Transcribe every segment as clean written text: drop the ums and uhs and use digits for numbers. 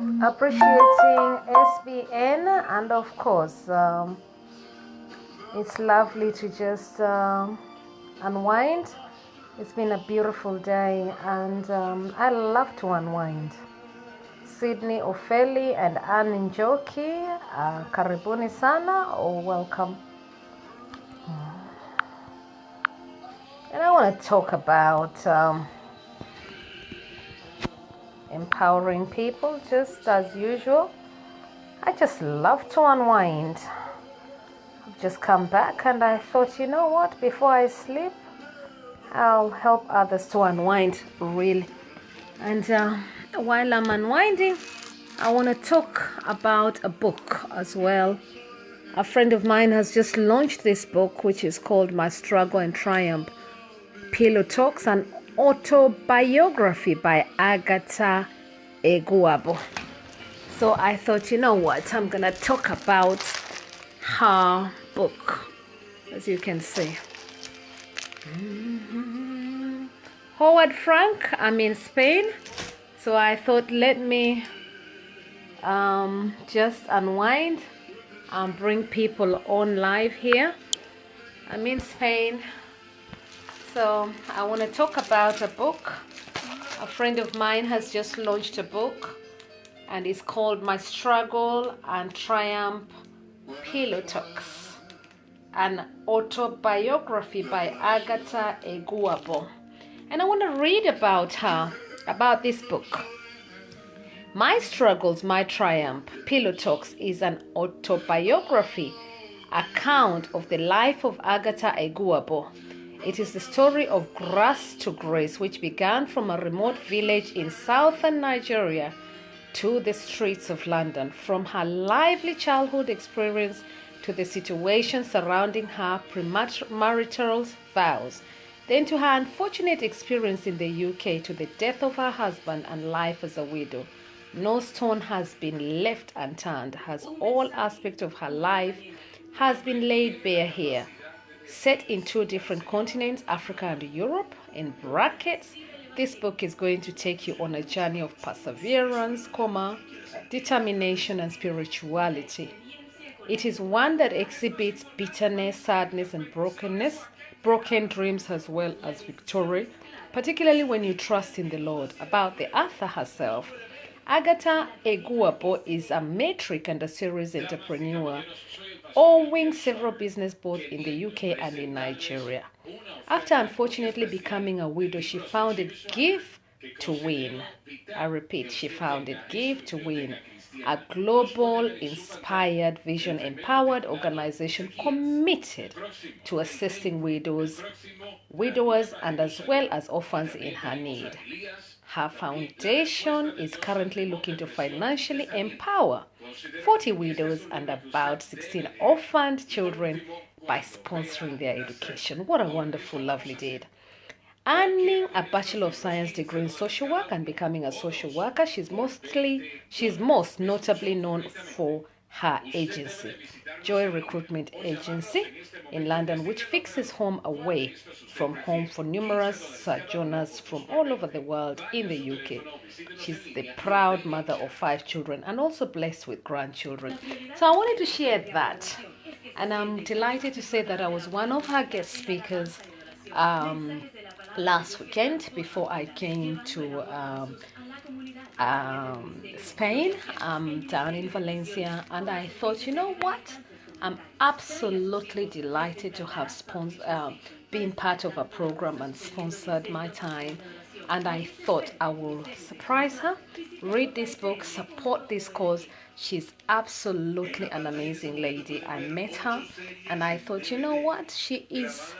appreciating SBN, and of course, it's lovely to just unwind. It's been a beautiful day, and I love to unwind. Sydney Ofeli and Ann Njoki, karibuni sana, or welcome. And I want to talk about empowering people, just as usual. I just love to unwind. I've just come back and I thought, you know what, before I sleep, I'll help others to unwind, really. And while I'm unwinding, I want to talk about a book as well. A friend of mine has just launched this book, which is called My Struggle and Triumph. Pillow Talks, an autobiography by Agatha Eguabo. So I thought, you know what, I'm going to talk about her book, as you can see. Howard Frank, I'm in Spain, so I thought let me just unwind and bring people on live here. I'm in Spain, so I want to talk about a book. A friend of mine has just launched a book, and it's called My Struggle and Triumph, Pillow Talks, an autobiography by Agatha Eguabo. And I want to read about her, about this book. My Struggles, My Triumph, Pillow Talks is an autobiography account of the life of Agatha Eguabo. It is the story of grass to grace, which began from a remote village in southern Nigeria to the streets of London. From her lively childhood experience to the situation surrounding her premarital vows, then to her unfortunate experience in the UK, to the death of her husband and life as a widow. No stone has been left unturned, as all aspects of her life has been laid bare here. Set in two different continents, Africa and Europe, in brackets, this book is going to take you on a journey of perseverance, determination, and spirituality. It is one that exhibits bitterness, sadness, and brokenness, broken dreams as well as victory, particularly when you trust in the Lord. About the author herself, Agatha Eguabo is a matric and a series entrepreneur, owning several businesses both in the UK and in Nigeria. After unfortunately becoming a widow, she founded Give to Win. I repeat, she founded Give to Win, a global inspired, vision empowered organization committed to assisting widowers, and as well as orphans in her need. Her foundation is currently looking to financially empower 40 widows and about 16 orphaned children by sponsoring their education. What a wonderful, lovely deed. Earning a Bachelor of Science degree in social work and becoming a social worker, she's most notably known for her agency, Joy Recruitment Agency in London, which fixes home away from home for numerous sojourners from all over the world in the UK. She's the proud mother of 5 children and also blessed with grandchildren. So I wanted to share that, and I'm delighted to say that I was one of her guest speakers last weekend before I came to Spain, down in Valencia, and I thought, you know what? I'm absolutely delighted to have been part of a program and sponsored my time. And I thought I will surprise her, read this book, support this cause. She's absolutely an amazing lady. I met her and I thought, you know what? She is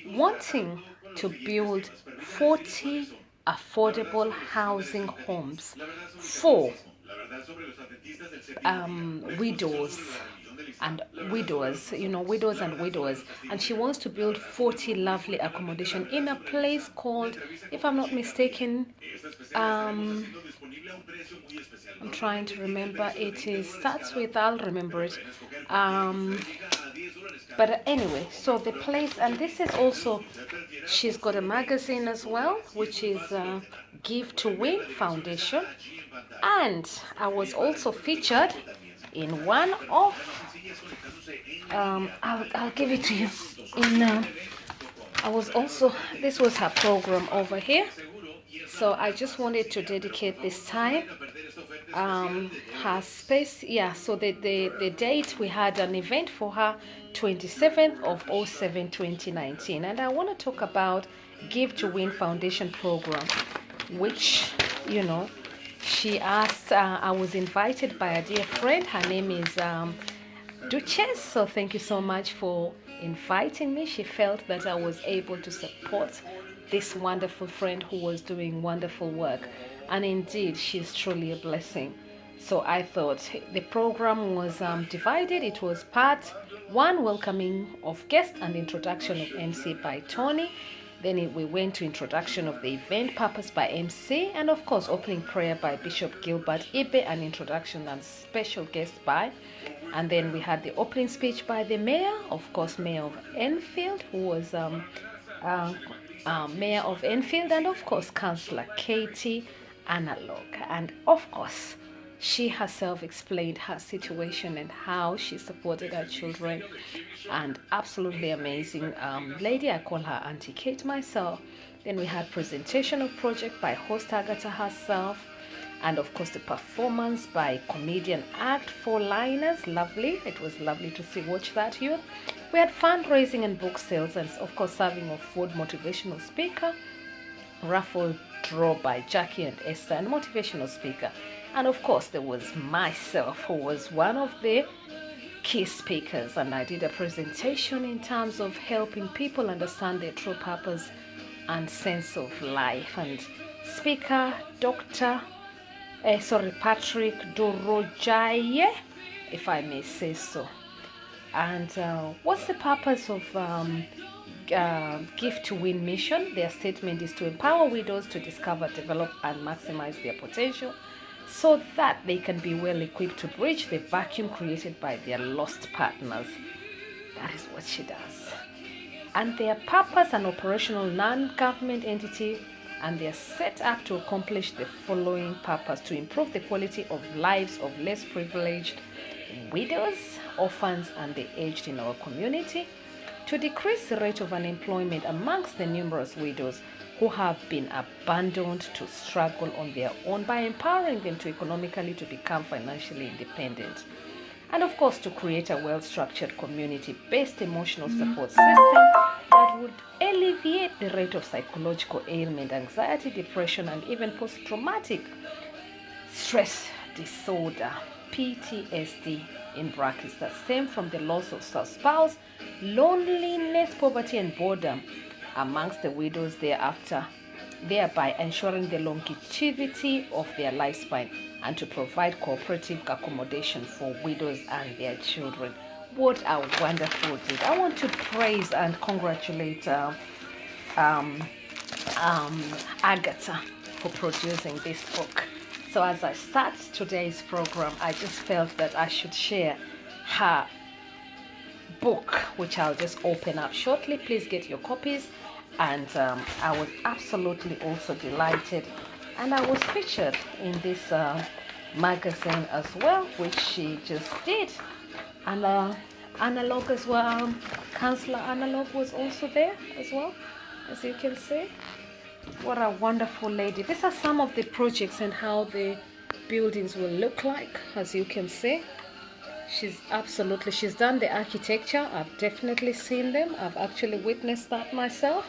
wanting to build 40 affordable housing homes for widows and widows, widows and widowers. And she wants to build 40 lovely accommodation in a place called, if I'm not mistaken, I'm trying to remember. Starts with, I'll remember it. But anyway, so the place, and this is also, she's got a magazine as well, which is Give to Win Foundation. And I was also featured in one of, I'll give it to you. This was her program over here. So I just wanted to dedicate this time her space. Yeah, so the date, we had an event for her, 27th of 07 2019, and I want to talk about Give to Win Foundation program, which she asked. I was invited by a dear friend. Her name is Duchess. So thank you so much for inviting me. She felt that I was able to support this wonderful friend who was doing wonderful work, and indeed she's truly a blessing. So I thought the program was divided. It was part one, welcoming of guests and introduction of MC by Tony. Then we went to introduction of the event, purpose by MC, and of course opening prayer by Bishop Gilbert Ibe, and introduction and special guest by. And then we had the opening speech by the mayor, of course, Mayor of Enfield, who was Mayor of Enfield, and of course Councillor Katie Analog. And of course she herself explained her situation and how she supported her children. And absolutely amazing lady. I call her Auntie Kate myself. Then we had presentation of project by host Agatha herself, and of course the performance by comedian Act 4 Liners. Lovely. It was lovely to watch that youth. We had fundraising and book sales, and of course serving of food, motivational speaker, raffle draw by Jackie and Esther, and motivational speaker. And of course there was myself, who was one of the key speakers, and I did a presentation in terms of helping people understand their true purpose and sense of life. And speaker Patrick Dorojaye, if I may say so. And what's the purpose of Give to Win mission? Their statement is to empower widows to discover, develop, and maximize their potential, so that they can be well equipped to bridge the vacuum created by their lost partners. That is what she does. And their purpose, an operational non-government entity, and they are set up to accomplish the following purpose: to improve the quality of lives of less privileged widows, orphans, and the aged in our community, to decrease the rate of unemployment amongst the numerous widows who have been abandoned to struggle on their own, by empowering them to economically to become financially independent, and of course to create a well-structured community-based emotional support system that would alleviate the rate of psychological ailment, anxiety, depression, and even post-traumatic stress disorder, PTSD in brackets, that stem from the loss of spouse, loneliness, poverty, and boredom amongst the widows thereafter, thereby ensuring the longevity of their lifespan, and to provide cooperative accommodation for widows and their children. What a wonderful deed. I want to praise and congratulate Agatha for producing this book. So as I start today's program, I just felt that I should share her book, which I'll just open up shortly. Please get your copies. And I was absolutely also delighted, and I was featured in this magazine as well, which she just did. And Analog as well, Councillor Analog was also there as well, as you can see. What a wonderful lady. These are some of the projects and how the buildings will look like, as you can see. She's done the architecture. I've definitely seen them. I've actually witnessed that myself.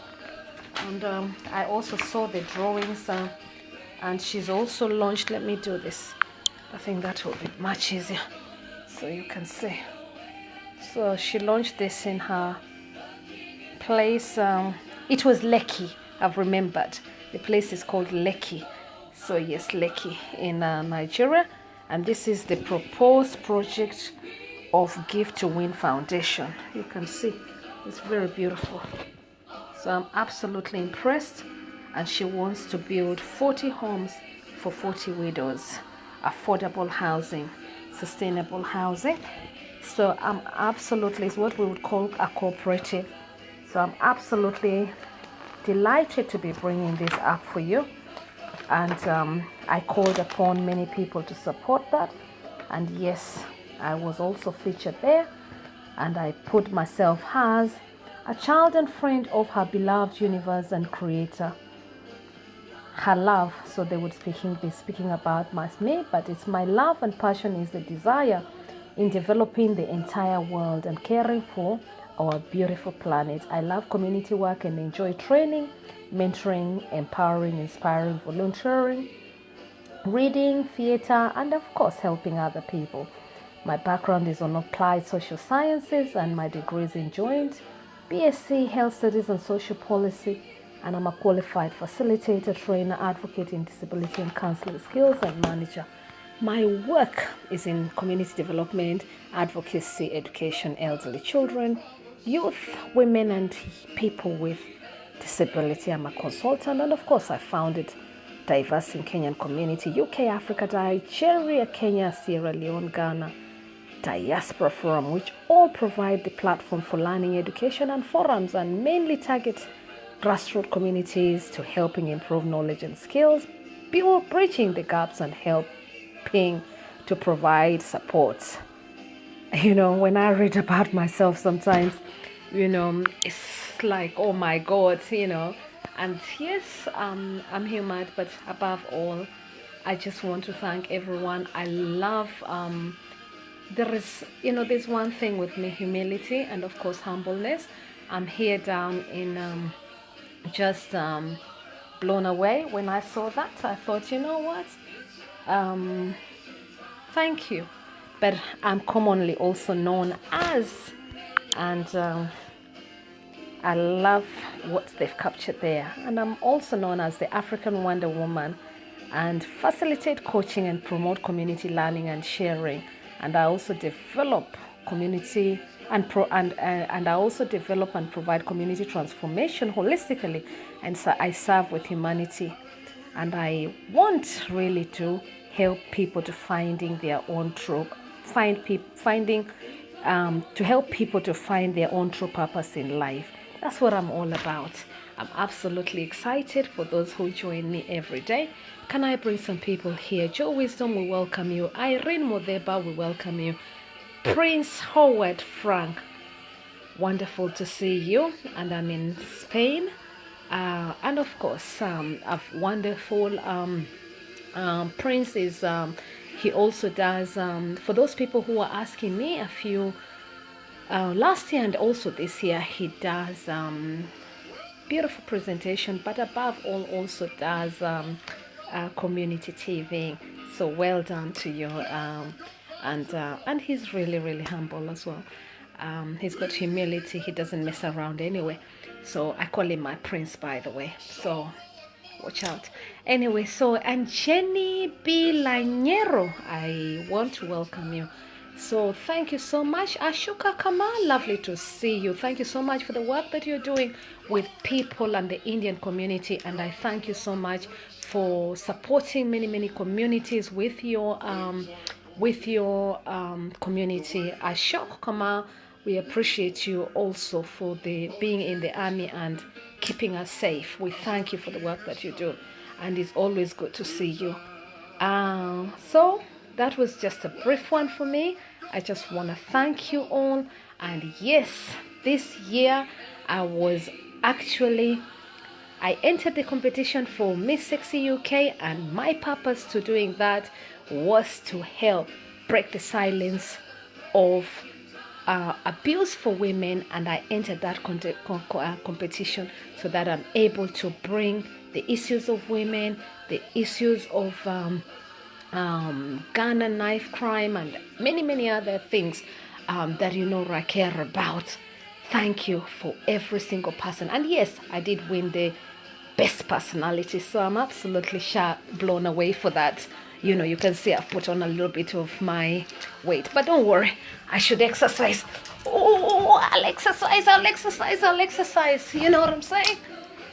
And I also saw the drawings, and she's also launched, let me do this, I think that will be much easier so you can see. So she launched this in her place. It was Lekki, I've remembered. The place is called Lekki. So yes, Lekki in Nigeria. And this is the proposed project of Gift to Win Foundation. You can see it's very beautiful. So I'm absolutely impressed, and she wants to build 40 homes for 40 widows, affordable housing, sustainable housing. So I'm absolutely, it's what we would call a cooperative. So I'm absolutely delighted to be bringing this up for you. And I called upon many people to support that. And yes, I was also featured there. And I put myself as a child and friend of her beloved universe and creator. Her love, so they would be speaking about me, but it's my love and passion is the desire in developing the entire world and caring for our beautiful planet. I love community work and enjoy training, mentoring, empowering, inspiring, volunteering, reading, theater, and of course helping other people. My background is on applied social sciences and my degrees in joint BSc Health Studies and Social Policy, and I'm a qualified facilitator, trainer, advocate in disability and counseling skills, and manager. My work is in community development, advocacy, education, elderly children, youth, women, and people with disability. I'm a consultant, and of course I founded Diverse in Kenyan Community, UK, Africa, Nigeria, Kenya, Sierra Leone, Ghana, Diaspora Forum, which all provide the platform for learning, education, and forums, and mainly target grassroots communities to helping improve knowledge and skills, bridging the gaps, and helping to provide support. You know, when I read about myself sometimes, it's like, oh my God, and yes, I'm human, but above all, I just want to thank everyone. I love, there's one thing with me, humility and of course humbleness. I'm here down in just blown away when I saw that. I thought, you know what, thank you. But I'm commonly also known as, and I love what they've captured there, and I'm also known as the African Wonder Woman, and facilitate coaching and promote community learning and sharing. And I also develop community and I also develop and provide community transformation holistically, and so I serve with humanity, and I want really to help people to finding their own true to help people to find their own true purpose in life. That's what I'm all about. I'm absolutely excited for those who join me every day. Can I bring some people here? Joe Wisdom, we welcome you. Irene Modeba, we welcome you. Prince Howard Frank, wonderful to see you. And I'm in Spain. And of course, a wonderful Prince is, he also does, for those people who are asking me, a few, last year and also this year, he does beautiful presentation, but above all also does community TV. So well done to you. And he's really humble as well. He's got humility. He doesn't mess around anyway. So I call him my prince, by the way. So watch out. Anyway, so, and Jenny B. Lanyero, I want to welcome you. So thank you so much. Ashuka Kamal, lovely to see you. Thank you so much for the work that you're doing with people and the Indian community. And I thank you so much for supporting many communities with your community. Ashok Kamal, we appreciate you also for the being in the army and keeping us safe. We thank you for the work that you do, and it's always good to see you. So that was just a brief one for me. I just want to thank you all. And yes, this year I entered the competition for Miss Sexy UK, and my purpose to doing that was to help break the silence of abuse for women, and I entered that competition so that I'm able to bring the issues of women, the issues of gun and knife crime, and many other things that I care about. Thank you for every single person. And yes, I did win the best personality, so I'm absolutely blown away for that. You can see I've put on a little bit of my weight, but don't worry, I should exercise. Oh, I'll exercise. You know what I'm saying?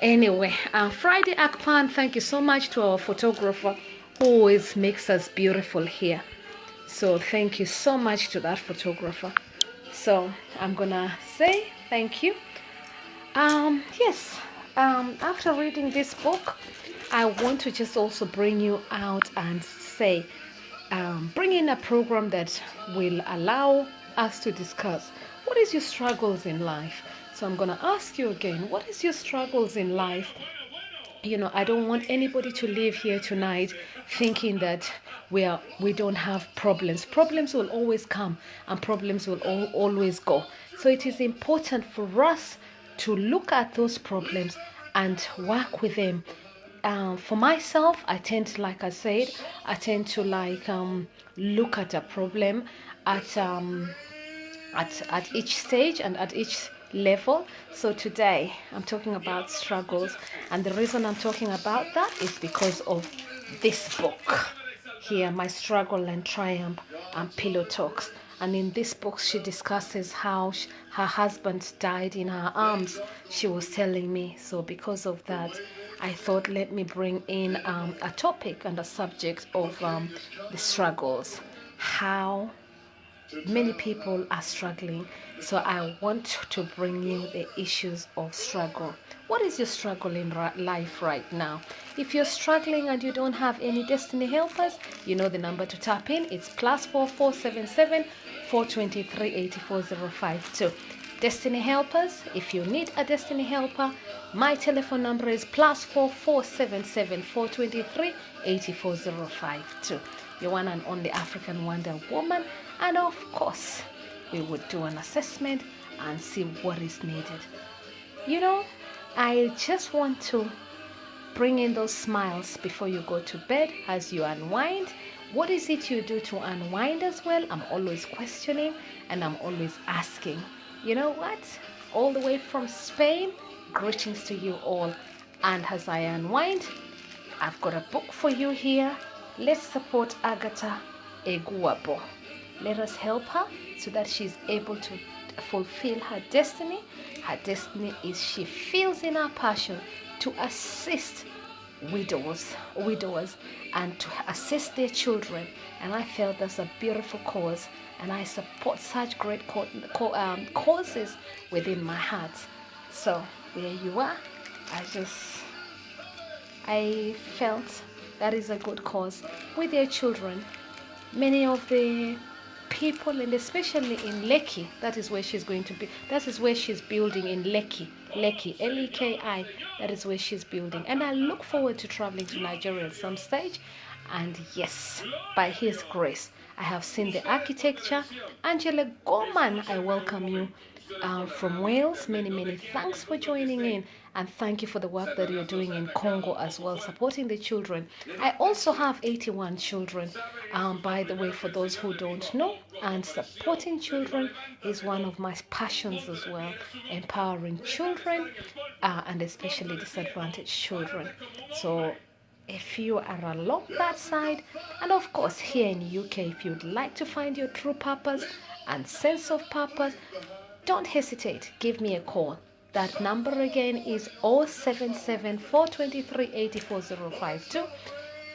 Anyway, Friday Akpan, thank you so much to our photographer who always makes us beautiful here. So thank you so much to that photographer. So I'm gonna say thank you. Yes, after reading this book, I want to just also bring you out and say, bring in a program that will allow us to discuss what is your struggles in life. So I'm going to ask you again, what is your struggles in life? I don't want anybody to leave here tonight thinking that we don't have problems. Problems will always come and problems will always go. So it is important for us to look at those problems and work with them. For myself, I tend to, like I said, look at a problem at each stage and at each level. So today I'm talking about struggles, and the reason I'm talking about that is because of this book here, My Struggle and Triumph and Pillow Talks. And in this book she discusses how her husband died in her arms, she was telling me. So because of that, I thought, let me bring in a topic and a subject of the struggles, how many people are struggling. So I want to bring you the issues of struggle. What is your struggle in life right now? If you're struggling and you don't have any destiny helpers, you know the number to tap in. It's +4477 423 84052. Destiny helpers, if you need a destiny helper, my telephone number is +4477 423 84052. Your one and only African Wonder Woman. And of course, we would do an assessment and see what is needed. I just want to bring in those smiles before you go to bed as you unwind. What is it you do to unwind as well? I'm always questioning and I'm always asking. You know what? All the way from Spain, greetings to you all. And as I unwind, I've got a book for you here. Let's support Agatha Eguabo. Let us help her so that she's able to fulfill her destiny. Her destiny is she feels in her passion to assist widowers and to assist their children. And I felt that's a beautiful cause, and I support such great causes within my heart. So there you are. I felt that is a good cause with their children. Many of the people, and especially in Lekki, that is where she's going to be. That is where she's building in Lekki, Leki, that is where she's building. And I look forward to traveling to Nigeria at some stage. And yes, by His grace, I have seen the architecture. Angela Gorman, I welcome you from Wales. Many thanks for joining in, and thank you for the work that you're doing in Congo as well, supporting the children. I also have 81 children, by the way, for those who don't know, and supporting children is one of my passions as well, empowering children and especially disadvantaged children. So if you are along that side, and of course here in UK, if you'd like to find your true purpose and sense of purpose, don't hesitate, give me a call. That number again is 077 423 84052.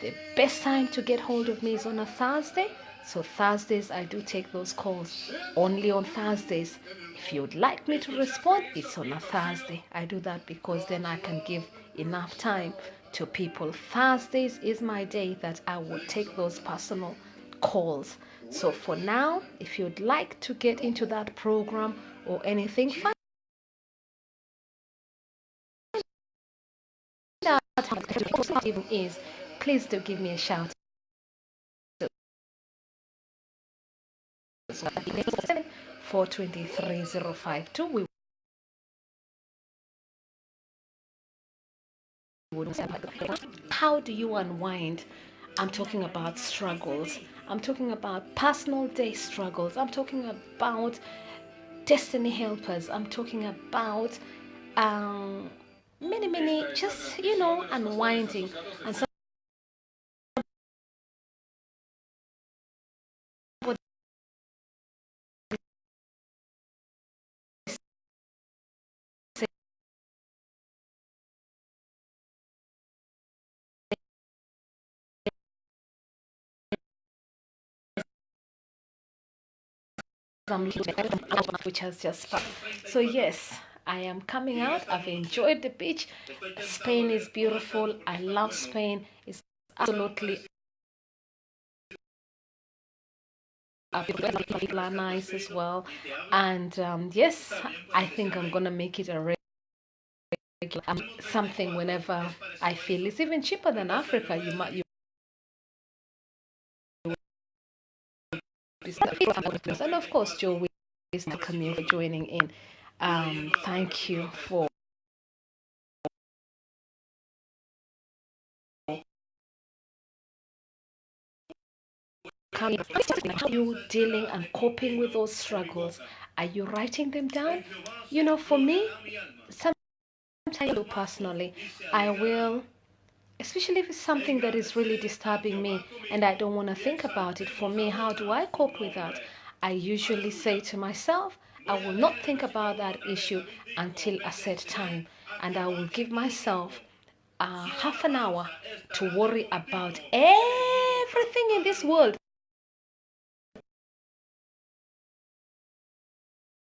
The best time to get hold of me is on a Thursday. So Thursdays I do take those calls only on Thursdays. If you'd like me to respond, it's on a Thursday. I do that because then I can give enough time to people. Thursdays is my day that I will take those personal calls. So for now, if you'd like to get into that program or anything, find out how the even is, please do give me a shout. 423 we would. How do you unwind? I'm talking about struggles. I'm talking about personal day struggles. I'm talking about destiny helpers. I'm talking about many just unwinding. And which has just started. So yes, I am coming out. I've enjoyed the beach. Spain is beautiful. I love Spain. It's absolutely people are nice as well. And yes, I think I'm gonna make it a regular something whenever I feel. It's even cheaper than Africa. You and of course Joe is welcome you for joining in. Thank you for coming. How are you dealing and coping with those struggles? Are you writing them down? You know, for me, sometimes personally, I will, especially if it's something that is really disturbing me and I don't want to think about it. For me, how do I cope with that? I usually say to myself, I will not think about that issue until a set time, and I will give myself half an hour to worry about everything in this world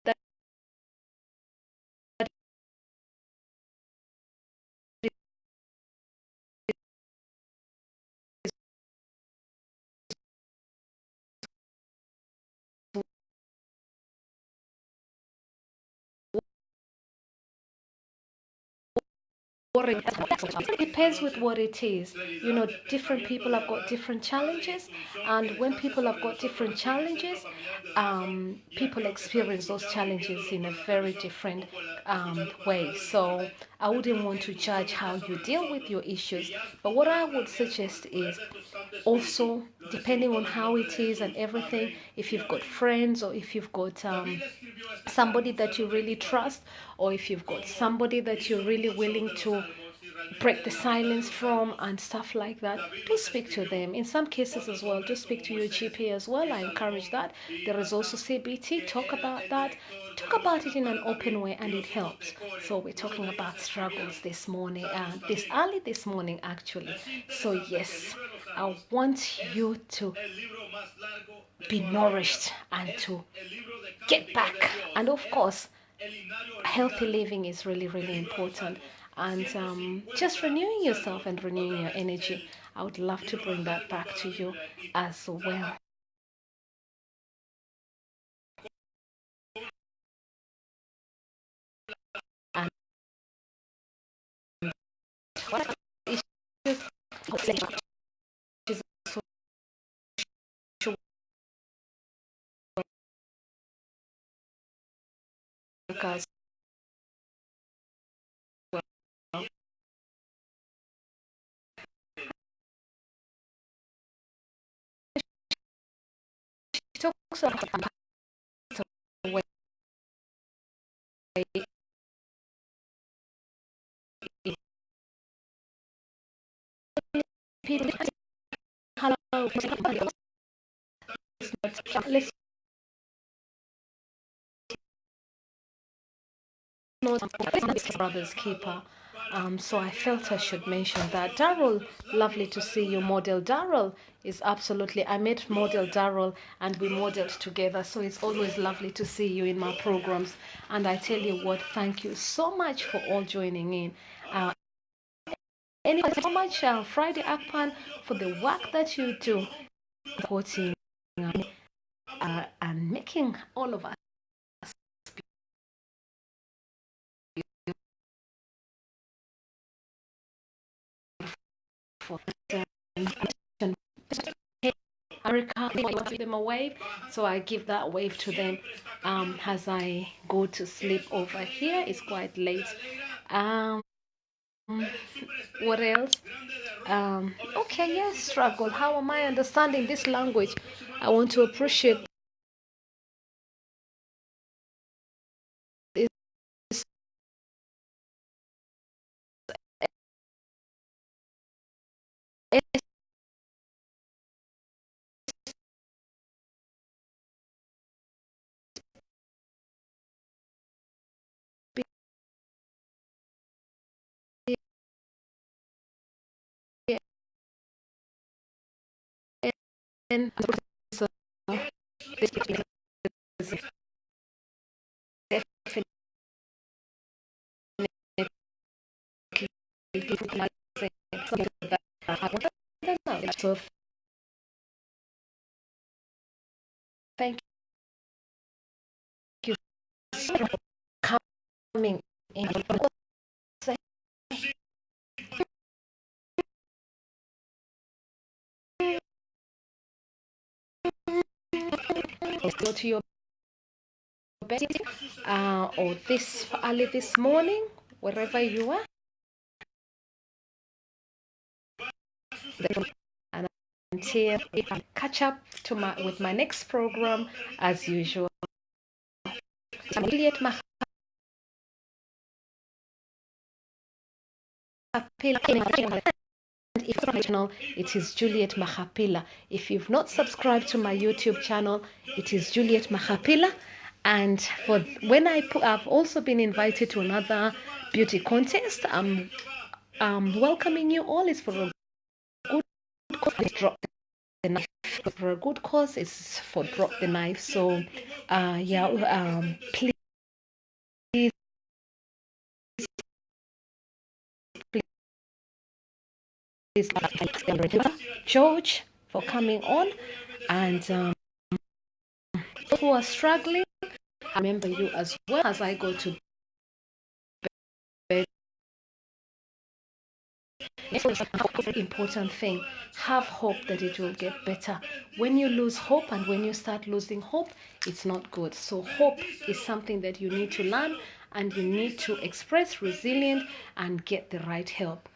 that worrying. It depends with what it is. You know, different people have got different challenges, and when people have got different challenges, people experience those challenges in a very different way. So I wouldn't want to judge how you deal with your issues, but what I would suggest is also, depending on how it is and everything, if you've got friends or if you've got somebody that you really trust, or if you've got somebody that you're really willing to break the silence from and stuff like that, do speak to them. In some cases as well, do speak to your GP as well. I encourage that. There is also CBT. Talk about that. Talk about it in an open way, and it helps. So we're talking about struggles this morning, this morning actually. So yes, I want you to be nourished and to get back. And of course, healthy living is really, really important. And just renewing yourself and renewing your energy. I would love to bring that back to you as well. And what issues is social workers well. She talks about the way people hello let's know brother's keeper. So I felt I should mention that. Daryl, lovely to see you. Model Daryl is absolutely. I met Model Daryl and we modeled together. So it's always lovely to see you in my programs. And I tell you what, thank you so much for all joining in. Anyway, so much Friday Akpan for the work that you do, supporting and making all of us for America, give them a wave, so I give that wave to them as I go to sleep over here. It's quite late. Um, what else? Okay, yes, struggle. How am I understanding this language? I want to appreciate this. And So thank you so much for coming in. Go to your bed or this early this morning, wherever you are. And until I catch up with my next program as usual. Juliet Mahapila. It is Juliet Mahapila. If you've not subscribed to my YouTube channel, it is Juliet Mahapila. And for when I've also been invited to another beauty contest. I'm welcoming you all. It's for a good cause. Drop the knife. For a good cause. It's for drop the knife. So, please. George for coming on, and those who are struggling, I remember you as well as I go to bed. It's a very important thing. Have hope that it will get better. When you lose hope and when you start losing hope, it's not good. So hope is something that you need to learn, and you need to express resilience and get the right help.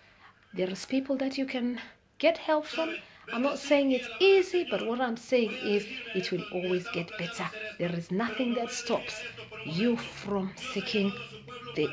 There is people that you can get help from. I'm not saying it's easy, but what I'm saying is it will always get better. There is nothing that stops you from seeking the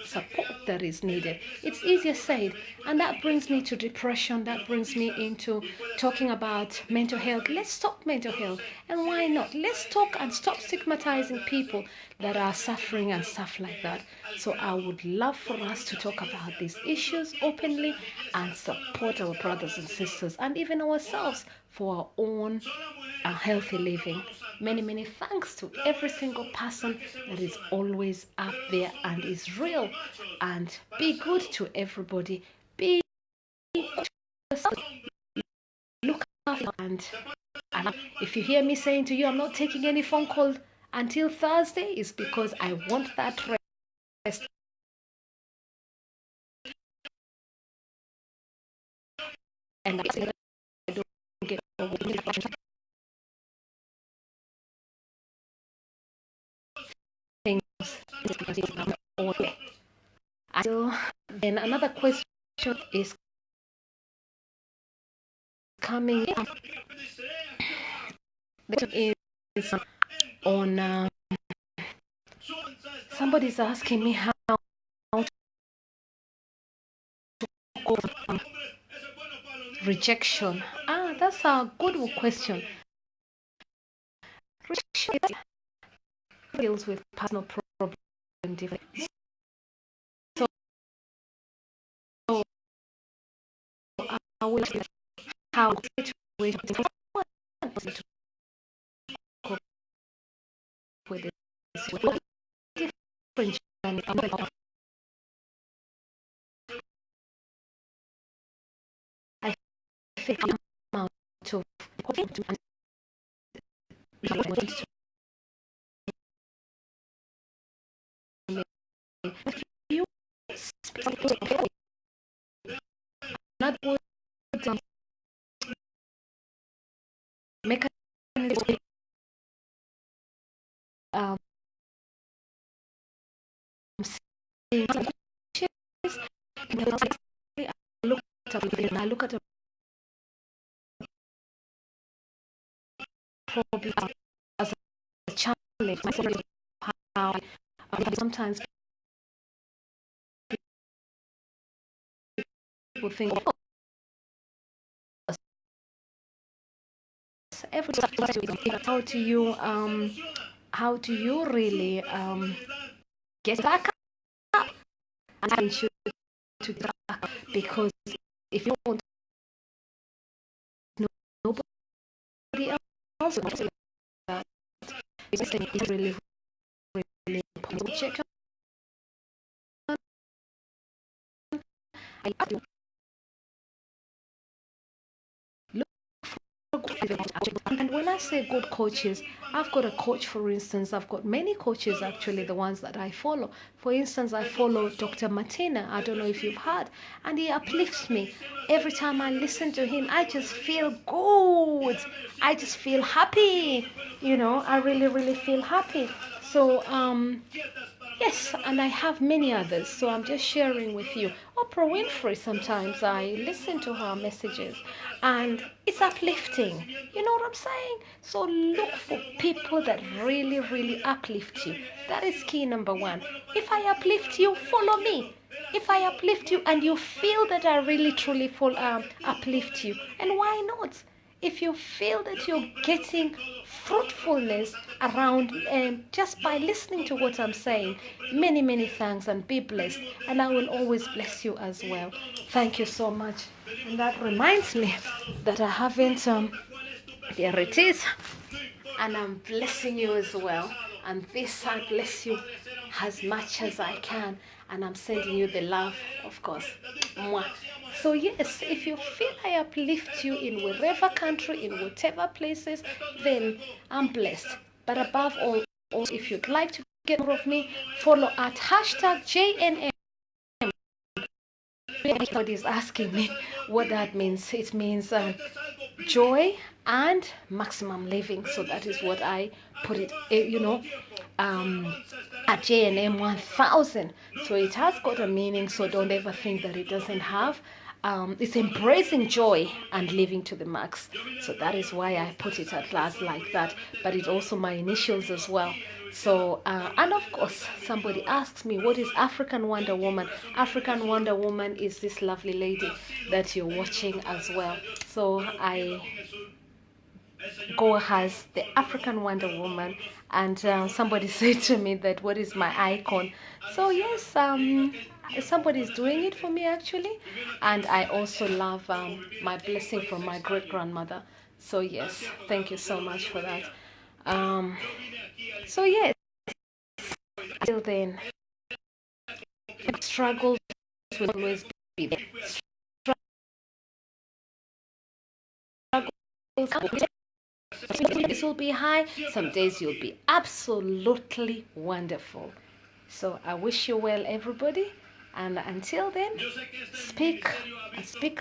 support that is needed. It's easier said, and that brings me to depression. That brings me into talking about mental health. Let's talk mental health, and why not? Let's talk and stop stigmatizing people that are suffering and stuff like that. So I would love for us to talk about these issues openly and support our brothers and sisters and even ourselves for our own healthy living. Many thanks to every single person that is always up there and is real. And be good to everybody. Be good to yourself. Look after and if you hear me saying to you, I'm not taking any phone call until Thursday, is because I want that rest. And I don't get things. So then another question is coming up. This is on somebody's asking me how to go from rejection. That's a good question. Rejection deals with personal problem. So I will how situation to cope with this different journey. I think I'm out of you not good mechanism seeing I look at a problem as a challenge. How sometimes people think, oh, every how do you really get back up and should to get back, because if you don't know nobody else that is really important. Check I love to look and when I say good coaches, I've got a coach, for instance. I've got many coaches, actually, the ones that I follow. For instance, I follow Dr. Martina. I don't know if you've heard. And he uplifts me. Every time I listen to him, I just feel good. I just feel happy. I really, really feel happy. So, yes, and I have many others, so I'm just sharing with you. Oprah Winfrey, sometimes I listen to her messages and it's uplifting. You know what I'm saying? So look for people that really, really uplift you. That is key number one. If I uplift you, follow me. If I uplift you and you feel that I really, truly uplift you, and why not? If you feel that you're getting fruitfulness around just by listening to what I'm saying, many, many thanks and be blessed. And I will always bless you as well. Thank you so much. And that reminds me that I haven't, there it is. And I'm blessing you as well. And this I bless you as much as I can. And I'm sending you the love, of course. Mwah. So yes, if you feel I uplift you in wherever country, in whatever places, then I'm blessed. But above all, also, if you'd like to get more of me, follow at hashtag JNM. Everybody is asking me what that means. It means joy and maximum living. So that is what I put it, at JNM 1000. So it has got a meaning. So don't ever think that it doesn't have. It's embracing joy and living to the max. So that is why I put it at last like that. But it's also my initials as well. So, and of course, somebody asks me, what is African Wonder Woman? African Wonder Woman is this lovely lady that you're watching as well. So I go as the African Wonder Woman, and somebody said to me that what is my icon. So yes, somebody is doing it for me actually, and I also love my blessing from my great grandmother. So yes, thank you so much for that. So yes, until then, struggles will always be there. Struggles, some days will be high, some days you'll be absolutely wonderful. So I wish you well, everybody. And until then, speak and speak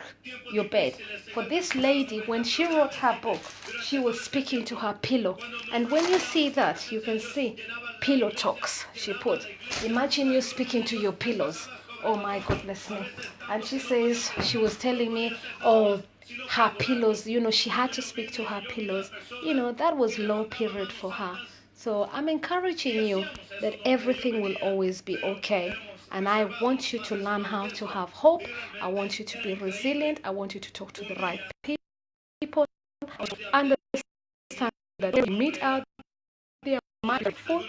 your bed. For this lady, when she wrote her book, she was speaking to her pillow. And when you see that, you can see pillow talks she put. Imagine you speaking to your pillows. Oh my goodness me. And she says, she was telling me, oh, her pillows, she had to speak to her pillows. That was low period for her. So I'm encouraging you that everything will always be okay. And I want you to learn how to have hope. I want you to be resilient. I want you to talk to the right people. Understand that you meet out there mindful.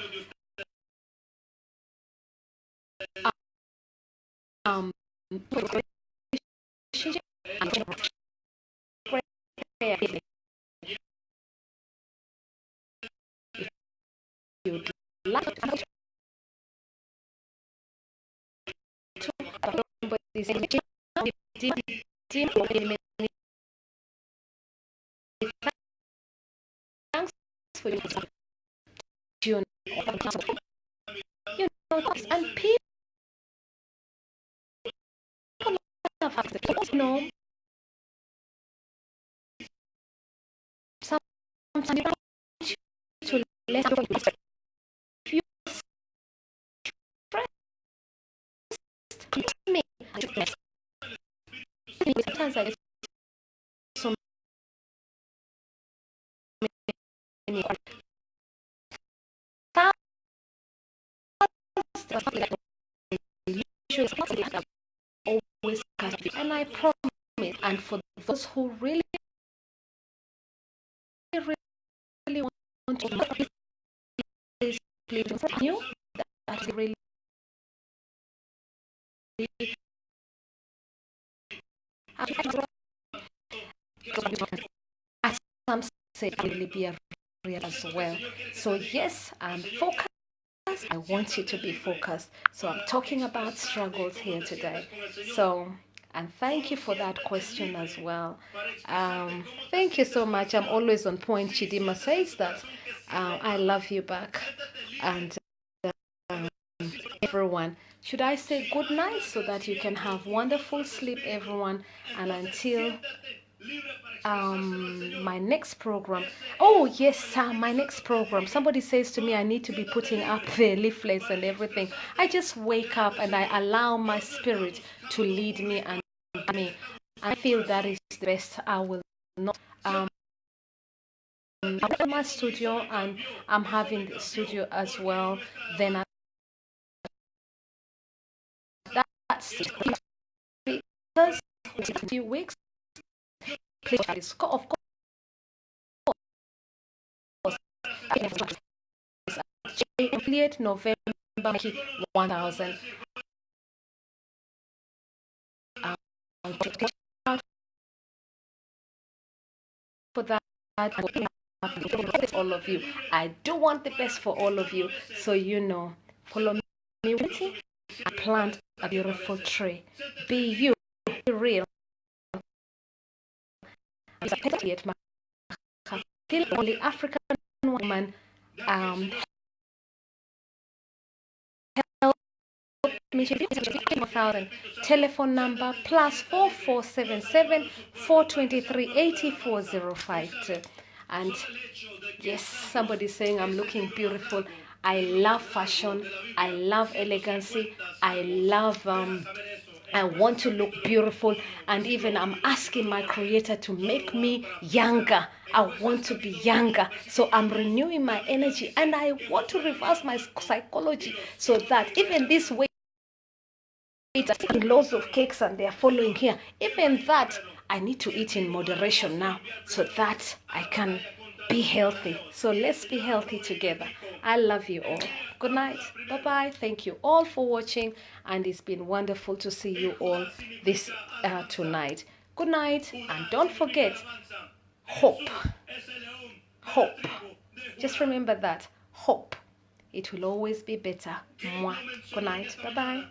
You'd like to somebody say, thanks for your tune. And people have to know sometimes to let go. If you stress me, sometimes I get so many always catch me. And I promise, and for those who really, really want to please you, that really as some say really be a real as well. So yes, I'm focused. I want you to be focused. So I'm talking about struggles here today. So And thank you for that question as well. Thank you so much. I'm always on point. Chidima says that. I love you back. And everyone, should I say good night so that you can have wonderful sleep, everyone? And until my next program. Oh yes, my next program. Somebody says to me I need to be putting up the leaflets and everything. I just wake up and I allow my spirit to lead me and me. I feel that is the best. I will not I'm in my studio and I'm having the studio as well. Then that's because a few weeks. Of course, affiliate November 1000. For that, all of you. I do want the best for all of you. So you know, follow me. Plant a beautiful tree. Be you. Be real. Only African woman. Help me. Telephone number +4477 423 84052. And yes, somebody saying I'm looking beautiful. I love fashion. I love elegancy. I love I want to look beautiful, and even I'm asking my creator to make me younger. I want to be younger, so I'm renewing my energy, and I want to reverse my psychology so that even this way loads of cakes and they're following here, even that I need to eat in moderation now so that I can be healthy. So let's be healthy together. I love you all. Good night. Bye bye. Thank you all for watching, and it's been wonderful to see you all this tonight. Good night, and don't forget, hope. Hope. Just remember that. Hope. It will always be better. Mwah. Good night. Bye bye.